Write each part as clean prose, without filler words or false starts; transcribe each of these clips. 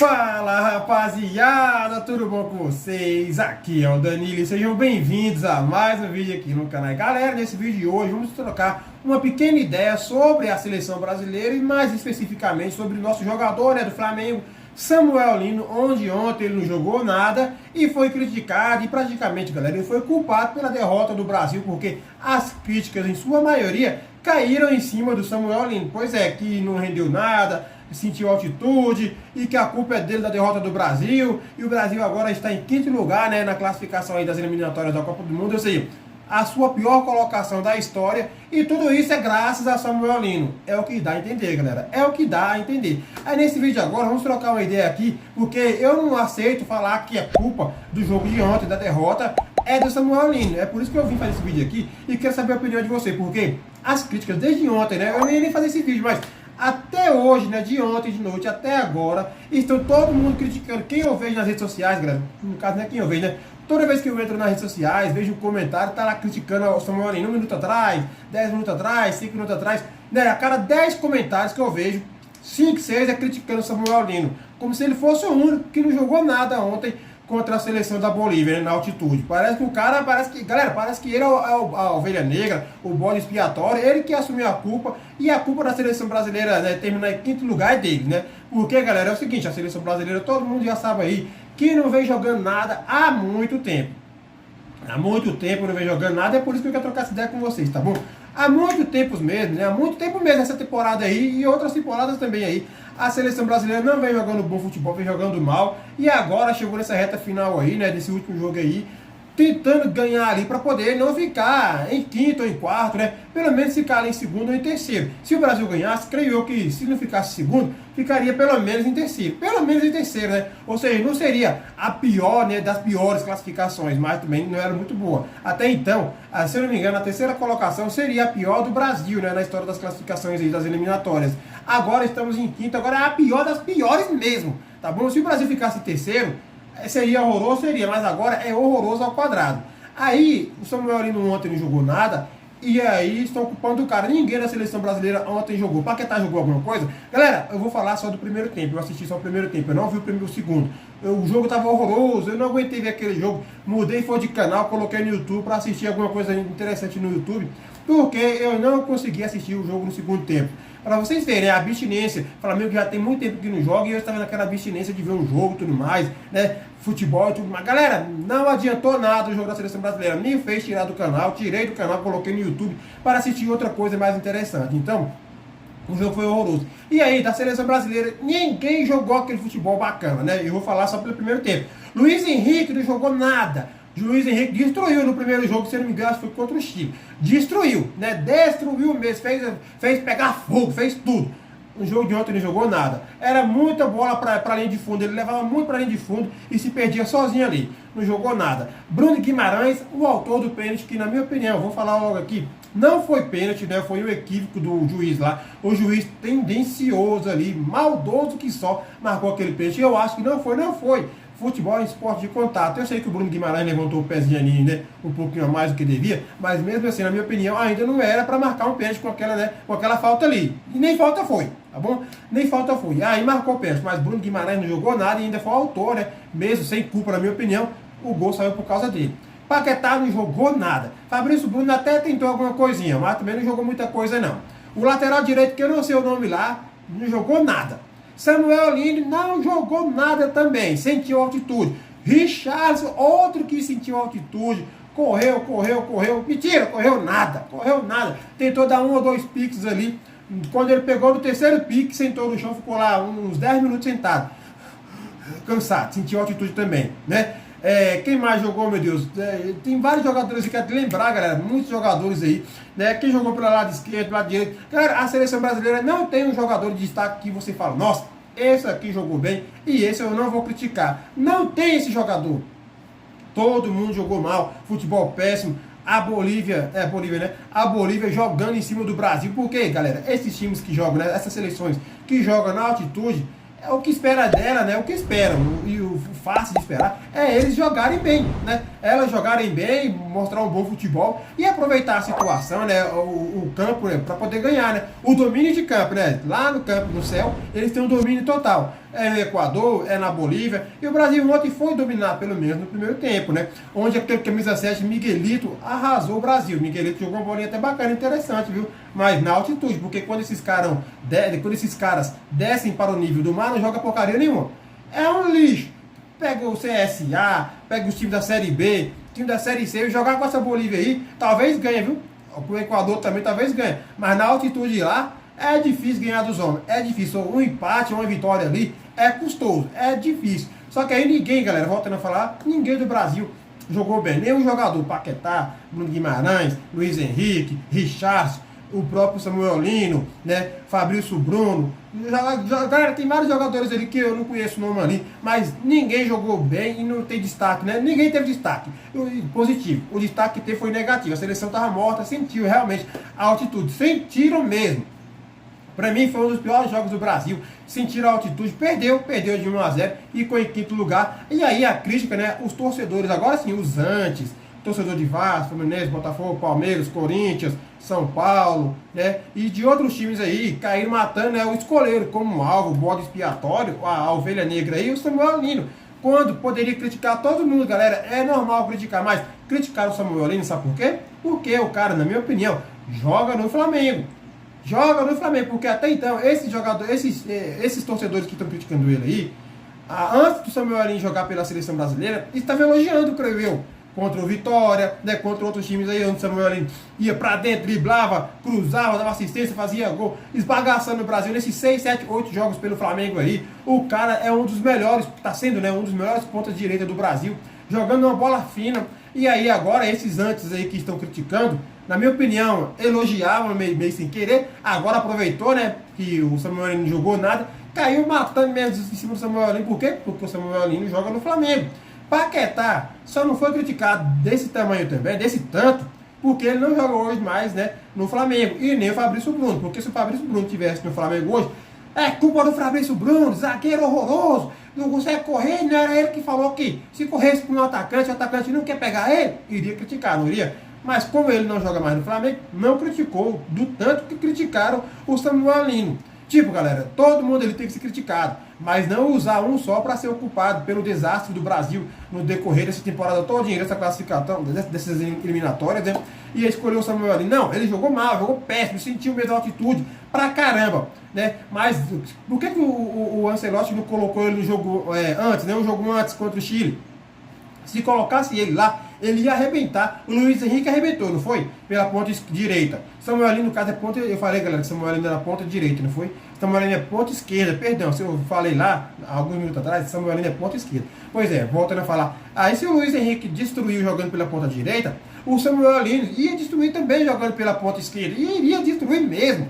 Fala rapaziada, tudo bom com vocês? Aqui é o Danilo e sejam bem-vindos a mais um vídeo aqui no canal. Galera, nesse vídeo de hoje vamos trocar uma pequena ideia sobre a seleção brasileira e mais especificamente sobre o nosso jogador do Flamengo, Samuel Lino, onde ontem ele não jogou nada e foi criticado e praticamente, galera, ele foi culpado pela derrota do Brasil, porque as críticas em sua maioria caíram em cima do Samuel Lino. Pois é, que não rendeu nada, sentiu altitude e que a culpa é dele da derrota do Brasil, e o Brasil agora está em quinto lugar, né, na classificação aí das eliminatórias da Copa do Mundo, ou seja, a sua pior colocação da história, e tudo isso é graças a Samuel Lino. É o que dá a entender, galera, é o que dá a entender. Aí nesse vídeo agora vamos trocar uma ideia aqui, porque eu não aceito falar que é culpa do jogo de ontem, da derrota, é do Samuel Lino. É por isso que eu vim fazer esse vídeo aqui e quero saber a opinião de você, porque as críticas desde ontem, né, eu nem fazer esse vídeo, mas até hoje, né, de ontem, de noite, até agora, estão todo mundo criticando. Quem eu vejo nas redes sociais, galera, no caso não é quem eu vejo, né, toda vez que eu entro nas redes sociais, vejo um comentário, tá lá criticando o Samuel Lino 1 minuto atrás, 10 minutos atrás, 5 minutos atrás, né, a cada 10 comentários que eu vejo, 5, 6 é criticando o Samuel Lino, como se ele fosse o único que não jogou nada ontem contra a seleção da Bolívia, né, na altitude. Parece que o cara, parece que ele é a ovelha negra, o bode expiatório, ele que assumiu a culpa, e a culpa da seleção brasileira, né, terminar em quinto lugar é dele, né? Porque, galera, é o seguinte, a seleção brasileira, todo mundo já sabe aí, que não vem jogando nada há muito tempo. Há muito tempo não vem jogando nada, é por isso que eu quero trocar essa ideia com vocês, tá bom? Há muito tempo mesmo, né? Há muito tempo mesmo essa temporada aí e outras temporadas também aí. A seleção brasileira não vem jogando bom futebol, vem jogando mal. E agora chegou nessa reta final aí, né? Desse último jogo aí, tentando ganhar ali para poder não ficar em quinto ou em quarto, né? Pelo menos ficar ali em segundo ou em terceiro. Se o Brasil ganhasse, creio eu que se não ficasse segundo, ficaria pelo menos em terceiro. Pelo menos em terceiro, né? Ou seja, não seria a pior, né, das piores classificações, mas também não era muito boa. Até então, se eu não me engano, a terceira colocação seria a pior do Brasil, né, na história das classificações aí, das eliminatórias. Agora estamos em quinto, agora é a pior das piores mesmo, tá bom? Se o Brasil ficasse em terceiro, seria horroroso, seria, mas agora é horroroso ao quadrado. Aí, o Samuel Lino ontem não jogou nada, e aí estão culpando o cara. Ninguém da seleção brasileira ontem jogou. Paquetá jogou alguma coisa? Galera, eu vou falar só do primeiro tempo, eu assisti só o primeiro tempo, eu não vi o segundo. O jogo estava horroroso, eu não aguentei ver aquele jogo, mudei, foi de canal, coloquei no YouTube para assistir alguma coisa interessante no YouTube, porque eu não consegui assistir o jogo no segundo tempo. Para vocês verem, a abstinência, o Flamengo já tem muito tempo que não joga e eu estava naquela abstinência de ver um jogo e tudo mais, né, futebol e tudo mais. Galera, não adiantou nada o jogo da seleção brasileira, me fez tirar do canal, tirei do canal, coloquei no YouTube para assistir outra coisa mais interessante. Então, o jogo foi horroroso. E aí, da seleção brasileira, ninguém jogou aquele futebol bacana, né? Eu vou falar só pelo primeiro tempo. Luiz Henrique não jogou nada. Luiz Henrique destruiu no primeiro jogo, se não me engano, foi contra o Chile. Destruiu, né? Destruiu mesmo, fez pegar fogo, fez tudo. No jogo de ontem ele não jogou nada. Era muita bola para a linha de fundo, ele levava muito para a linha de fundo e se perdia sozinho ali. Não jogou nada. Bruno Guimarães, o autor do pênalti, que na minha opinião, vou falar logo aqui, não foi pênalti, né? Foi um equívoco do juiz lá. O juiz tendencioso ali, maldoso que só, marcou aquele pênalti. Eu acho que não foi. Futebol é um esporte de contato. Eu sei que o Bruno Guimarães levantou o pezinho ali, né, um pouquinho a mais do que devia, mas mesmo assim, na minha opinião, ainda não era para marcar um pênalti com aquela, né, com aquela falta ali. E nem falta foi, tá bom? Nem falta foi. Aí marcou o pênalti, mas Bruno Guimarães não jogou nada e ainda foi o autor, né, mesmo sem culpa, na minha opinião, o gol saiu por causa dele. Paquetá não jogou nada. Fabrício Bruno até tentou alguma coisinha, mas também não jogou muita coisa não. O lateral direito, que eu não sei o nome lá, não jogou nada. Samuel Lino não jogou nada também, sentiu altitude. Richarlison, outro que sentiu altitude, correu. Mentira, correu nada. Tentou dar 1 ou 2 piques ali. Quando ele pegou no terceiro pique, sentou no chão, ficou lá uns 10 minutos sentado. Cansado, sentiu altitude também, né? Quem mais jogou, meu Deus? Tem vários jogadores que eu quero lembrar, galera. Muitos jogadores aí, né? Quem jogou pelo lado esquerdo, pelo lado direito. Galera, a seleção brasileira não tem um jogador de destaque que você fala, nossa, esse aqui jogou bem e esse eu não vou criticar. Não tem esse jogador. Todo mundo jogou mal, futebol péssimo. A Bolívia, né? A Bolívia jogando em cima do Brasil. Por quê, galera? Esses times que jogam, né? Essas seleções que jogam na altitude, é o que espera dela, né? O que esperam. E o fácil de esperar é eles jogarem bem, né? Elas jogarem bem, mostrar um bom futebol e aproveitar a situação, né? O campo, né? Para poder ganhar, né? O domínio de campo, né? Lá no campo, no céu, eles têm um domínio total. É no Equador, é na Bolívia. E o Brasil ontem foi dominar, pelo menos no primeiro tempo, né? Onde aquele camisa 7, Miguelito, arrasou o Brasil. Miguelito jogou uma bolinha até bacana, interessante, viu? Mas na altitude, porque quando esses caras descem para o nível do mar, não joga porcaria nenhuma. É um lixo. Pega o CSA, pega os times da Série B, time da Série C, e jogar com essa Bolívia aí, talvez ganhe, viu? O Equador também talvez ganhe. Mas na altitude lá, é difícil ganhar dos homens. É difícil. Um empate, uma vitória ali, é custoso. É difícil. Só que aí ninguém, galera, voltando a falar, ninguém do Brasil jogou bem. Nenhum jogador, Paquetá, Bruno Guimarães, Luiz Henrique, Richards, o próprio Samuel Lino, né? Fabrício Bruno. Galera, tem vários jogadores ali que eu não conheço o nome ali, mas ninguém jogou bem e não tem destaque, né? Ninguém teve destaque positivo. O destaque que teve foi negativo. A seleção estava morta, sentiu realmente a altitude. Sentiram mesmo. Para mim foi um dos piores jogos do Brasil. Sentiram a altitude, perdeu de 1-0 e ficou em quinto lugar. E aí a crítica, né? Os torcedores, agora sim, os antes, torcedor de Vasco, Fluminense, Botafogo, Palmeiras, Corinthians, São Paulo, né? E de outros times aí, caíram matando, né? O escolheram como alvo, o bode expiatório, a ovelha negra aí, o Samuel Lino. Quando poderia criticar todo mundo, galera, é normal criticar, mas criticar o Samuel Lino, sabe por quê? Porque o cara, na minha opinião, joga no Flamengo. Joga no Flamengo, porque até então, esses torcedores que estão criticando ele aí, antes do Samuel Lino jogar pela seleção brasileira, estavam elogiando, creio eu, contra o Vitória, né, contra outros times aí, onde o Samuel Lino ia pra dentro, driblava, cruzava, dava assistência, fazia gol, esbagaçando o Brasil nesses 6, 7, 8 jogos pelo Flamengo aí. O cara é um dos melhores, tá sendo, né, um dos melhores pontas de direita do Brasil, jogando uma bola fina. E aí agora esses antes aí que estão criticando, na minha opinião, elogiavam meio sem querer, agora aproveitou, né, que o Samuel Lino não jogou nada, caiu matando mesmo em cima do Samuel Lino. Por quê? Porque o Samuel Lino joga no Flamengo. Paquetá só não foi criticado desse tamanho também, desse tanto, porque ele não joga hoje mais, né, no Flamengo. E nem o Fabrício Bruno, porque se o Fabrício Bruno estivesse no Flamengo hoje, é culpa do Fabrício Bruno, zagueiro horroroso, não consegue correr, não era ele que falou que se corresse com um atacante, o atacante não quer pegar ele, iria criticar, não iria? Mas como ele não joga mais no Flamengo, não criticou do tanto que criticaram o Samuel Lino. Tipo, galera, todo mundo ele tem que ser criticado, mas não usar um só para ser ocupado pelo desastre do Brasil no decorrer dessa temporada todinha, dessa classificação, dessas eliminatórias, né? E escolheu o Samuel Lino. Não, ele jogou mal, jogou péssimo, sentiu medo da altitude pra caramba, né? Mas por que o Ancelotti não colocou ele no jogo antes, né? Um jogo antes contra o Chile? Se colocasse ele lá, ele ia arrebentar. O Luiz Henrique arrebentou, não foi? Pela ponta direita. Samuel Lino, no caso, é ponta... Eu falei, galera, que Samuel Lino era ponta direita, não foi? Samuel Lino é ponta esquerda, perdão. Se eu falei lá, alguns minutos atrás, Samuel Lino é ponta esquerda. Pois é, voltando a falar. Aí se o Luiz Henrique destruiu jogando pela ponta direita, o Samuel Lino ia destruir também jogando pela ponta esquerda. E iria destruir mesmo.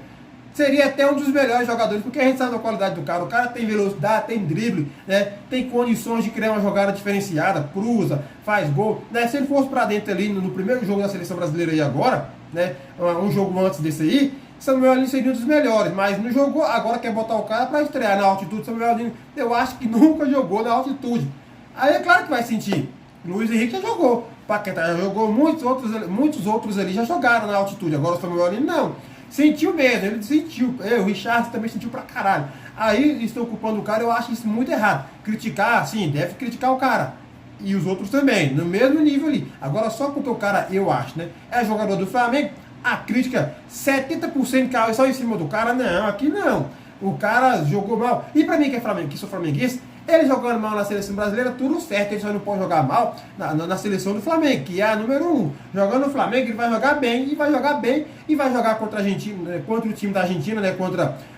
Seria até um dos melhores jogadores, porque a gente sabe da qualidade do cara. O cara tem velocidade, tem drible, né? Tem condições de criar uma jogada diferenciada, cruza, faz gol, né? Se ele fosse para dentro ali no primeiro jogo da seleção brasileira aí agora, né? Um jogo antes desse aí, Samuel Lino seria um dos melhores, mas não jogou, agora quer botar o cara para estrear na altitude. Samuel Lino, eu acho que nunca jogou na altitude. Aí é claro que vai sentir. Luiz Henrique já jogou, Paquetá já jogou, muitos outros ali já jogaram na altitude. Agora o Samuel Lino não. Sentiu mesmo, ele sentiu. O Richard também sentiu pra caralho. Aí estão culpando o cara, eu acho isso muito errado. Criticar, sim, deve criticar o cara. E os outros também, no mesmo nível ali. Agora só porque o cara, eu acho, né, é jogador do Flamengo, a crítica, 70% caiu só em cima do cara. Não, aqui não. O cara jogou mal. E pra mim que é Flamengo, que sou flamenguista, ele jogando mal na seleção brasileira, tudo certo. Ele só não pode jogar mal na seleção do Flamengo, que é a número 1. Jogando no Flamengo, ele vai jogar bem, e vai jogar bem, e vai jogar contra a Argentina, né, contra o time da Argentina, né,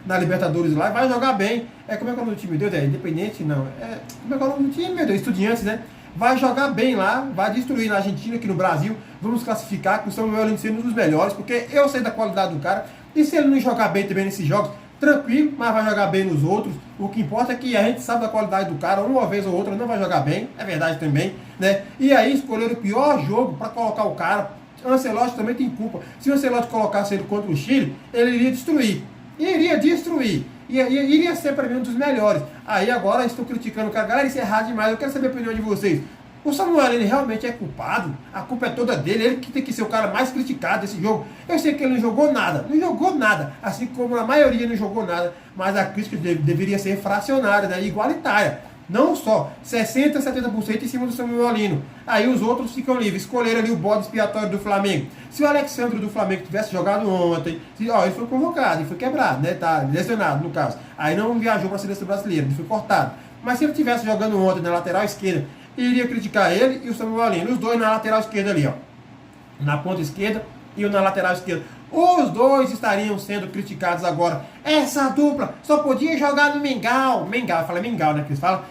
na Libertadores lá, e vai jogar bem. Como é que é o nome do time, Deus? Independente, não. Como é que é o nome do time, meu Deus? Estudiantes, né? Vai jogar bem lá, vai destruir na Argentina, aqui no Brasil. Vamos classificar com o Samuel Lino sendo um dos melhores, porque eu sei da qualidade do cara. E se ele não jogar bem também nesses jogos, tranquilo, mas vai jogar bem nos outros. O que importa é que a gente sabe da qualidade do cara, uma vez ou outra não vai jogar bem, é verdade também, né? E aí escolheram o pior jogo para colocar o cara. Ancelotti também tem culpa. Se o Ancelotti colocasse ele contra o Chile, ele iria destruir. Iria destruir. iria ser para mim um dos melhores. Aí agora estou criticando o cara, galera, isso é errado demais, eu quero saber a opinião de vocês. O Samuel, ele realmente é culpado, a culpa é toda dele, ele que tem que ser o cara mais criticado desse jogo. Eu sei que ele não jogou nada, assim como a maioria não jogou nada, mas a crítica deveria ser fracionária, né, igualitária. Não só 60%, 70% em cima do Samuel Lino. Aí os outros ficam livres, escolheram ali o bode expiatório do Flamengo. Se o Alexandre do Flamengo tivesse jogado ontem, ele foi convocado, ele foi quebrado, né, tá lesionado no caso. Aí não viajou para a seleção brasileira, ele foi cortado. Mas se ele tivesse jogando ontem na lateral esquerda, iria criticar ele e o Samuel Lino, os dois na lateral esquerda ali, ó, na ponta esquerda e o na lateral esquerda. Os dois estariam sendo criticados agora. Essa dupla só podia jogar no Mengão. Fala Mengão, né, que eles falam.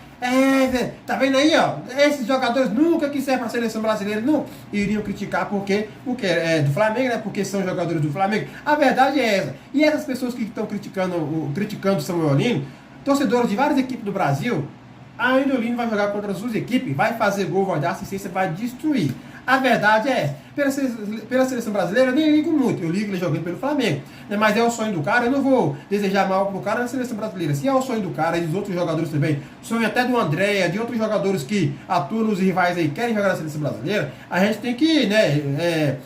Tá vendo aí, ó, esses jogadores nunca quiseram para a seleção brasileira, não iriam criticar porque é do Flamengo, né, porque são jogadores do Flamengo. A verdade é essa. E essas pessoas que estão criticando o Samuel Lino, torcedores de várias equipes do Brasil, ainda o Lino vai jogar contra as suas equipes, vai fazer gol, vai dar assistência, vai destruir. A verdade é essa. Pela seleção brasileira eu nem ligo muito, eu ligo ele jogando pelo Flamengo. Mas é o sonho do cara, eu não vou desejar mal pro cara na seleção brasileira. Se é o sonho do cara e dos outros jogadores também, sonho até do André, de outros jogadores que atuam nos rivais aí, querem jogar na seleção brasileira, a gente tem que, né,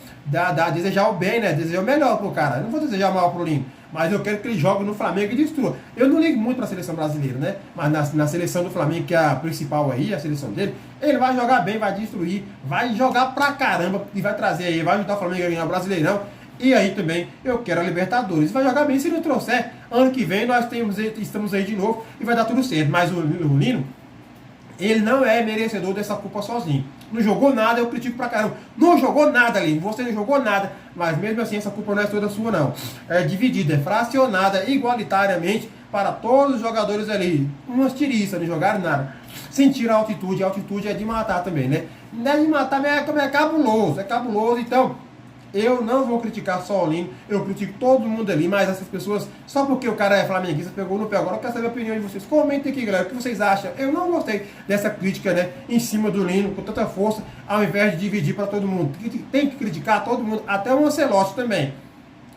desejar o bem, né, desejar o melhor pro cara. Eu não vou desejar mal pro Lino, mas eu quero que ele jogue no Flamengo e destrua. Eu não ligo muito para a seleção brasileira, né? Mas na seleção do Flamengo, que é a principal aí, a seleção dele, ele vai jogar bem, vai destruir, vai jogar pra caramba e vai trazer aí, vai ajudar o Flamengo a ganhar o Brasileirão. E aí também eu quero a Libertadores. Vai jogar bem, se não trouxer, ano que vem nós estamos aí de novo e vai dar tudo certo. Mas o Lino, ele não é merecedor dessa culpa sozinho. Não jogou nada, eu critico pra caramba. Não jogou nada, Lino. Você não jogou nada. Mas mesmo assim, essa culpa não é toda sua, não. É dividida, é fracionada igualitariamente para todos os jogadores ali. Umas tiriças, não jogaram nada. Sentiram a altitude é de matar também, né? Não é de matar, mas é cabuloso. É cabuloso, então eu não vou criticar só o Lino, eu critico todo mundo ali, mas essas pessoas, só porque o cara é flamenguista, pegou no pé. Agora eu quero saber a opinião de vocês. Comentem aqui, galera, o que vocês acham. Eu não gostei dessa crítica, né, em cima do Lino, com tanta força, ao invés de dividir para todo mundo. Tem que criticar todo mundo, até o Ancelotti também.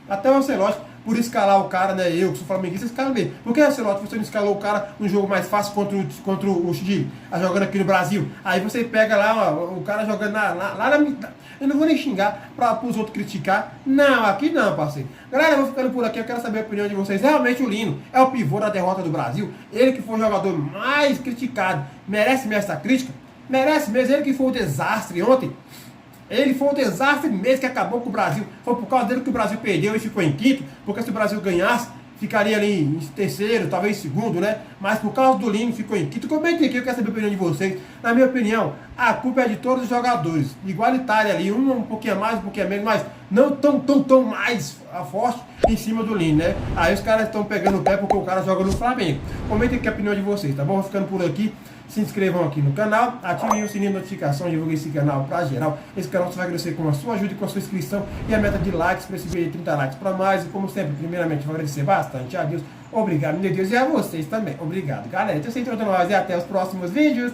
Até o Ancelotti, por escalar o cara, né, eu que sou flamenguista, escalo mesmo. Por que, Ancelotti, você não escalou o cara num jogo mais fácil contra o Chile, jogando aqui no Brasil? Aí você pega lá, ó, o cara jogando lá na mitad. Eu não vou nem xingar para os outros criticar. Não, aqui não, parceiro. Galera, eu vou ficando por aqui, eu quero saber a opinião de vocês. Realmente o Lino é o pivô da derrota do Brasil. Ele que foi o jogador mais criticado. Merece mesmo essa crítica? Merece mesmo. Ele que foi o desastre ontem. Ele foi um desastre mesmo que acabou com o Brasil. Foi por causa dele que o Brasil perdeu e ficou em quinto. Porque se o Brasil ganhasse, ficaria ali em terceiro, talvez segundo, né? Mas por causa do Lino ficou em quinto. Comente aqui, eu quero saber a opinião de vocês. Na minha opinião, a culpa é de todos os jogadores. Igualitária ali, um pouquinho a mais, um pouquinho a menos, mas não tão mais forte em cima do Lino, né? Aí os caras estão pegando o pé porque o cara joga no Flamengo. Comente aqui a opinião de vocês, tá bom? Vou ficando por aqui. Se inscrevam aqui no canal, ativem o sininho de notificação, divulguem esse canal pra geral. Esse canal só vai crescer com a sua ajuda e com a sua inscrição e a meta de likes para esse vídeo, 30 likes para mais. E como sempre, primeiramente, vou agradecer bastante a Deus. Obrigado, meu Deus, e a vocês também. Obrigado, galera. Então, sem nós e até os próximos vídeos.